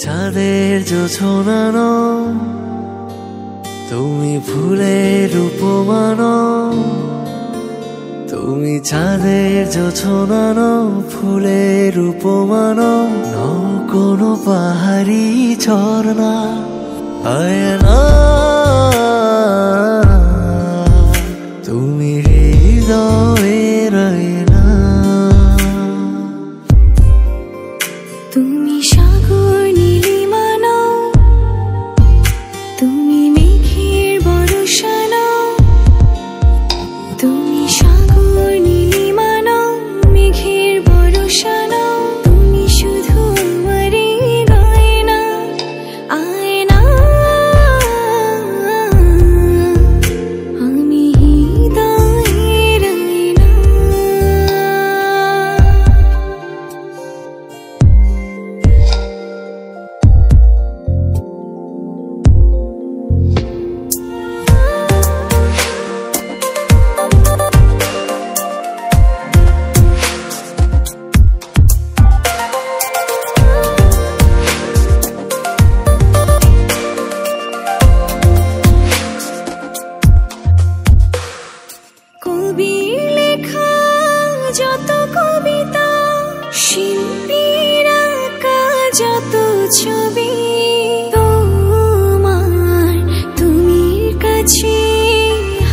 চাঁদের জোছনা নও, তুমি ফুলের উপমা নও। তুমি চাঁদের জোছনা নও, ফুলের উপমা নও, নও কোনো পাহাড়ি ঝর্ণা। আয়না তুমি হৃদয়ের আয়না। তুমি সাগর নীলিমা নও, তুমি মেঘের বর্ষা নও। তুমি সাগর নীলিমা নও, মেঘের বর্ষা নও, তুমি শুধু আমারই গয়না। আয়না আমি হৃদয়ের আয়না। কবির লেখা যত কবিতা, শিল্পীর আঁকা যত ছবি, তোমার তুমির কাছে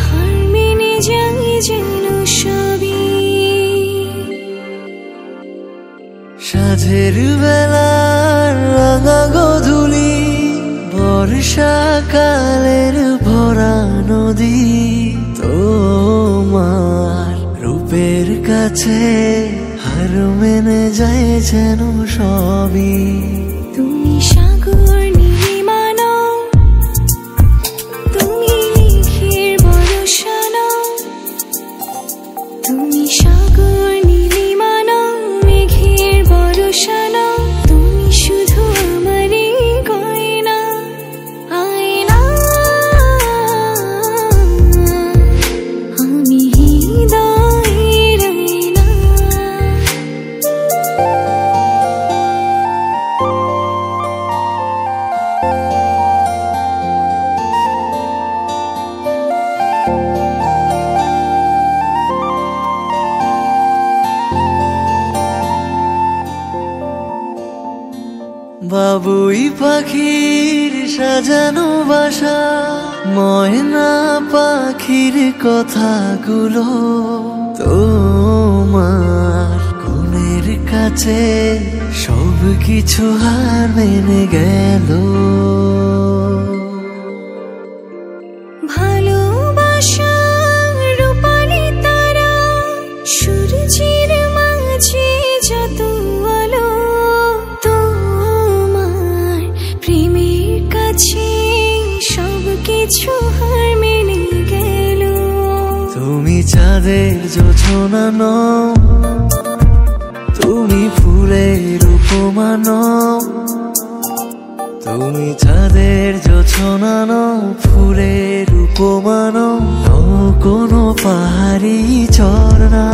হার মেনে যাই যেন সবই। সাঁঝের বেলার রাঙা গোধূলি, বর্ষাকালের ভরা নদী, তোমার রূপের কাছে হার মেনে যায় যেন সবই। তুমি সাগর নীলিমা নও, তুমি মেঘের বর্ষা নও। তুমি সাগর নীলিমা নও, মেঘের বর্ষা নও, তুমি শুধু আমারই গয়না। আয়না আমি হৃদয়ের আয়না। বাবুই পাখির সাজানো বাসা, ময়না পাখির কথাগুলো তোমার গুণের কাছে সব কিছু হার মেনে গেল। ভালোবাসা রূপালি তারা, সূর্যের মাঝে যত আলো, তোমার প্রেমের কাছে সব কিছু হার মেনে গেল। তুমি চাঁদের জোছনা নও, তুমি ফুলের উপমা নও। তুমি চাঁদের জোছনা নও, ফুলের উপমা নও, নও কোনো পাহাড়ি ঝর্ণা।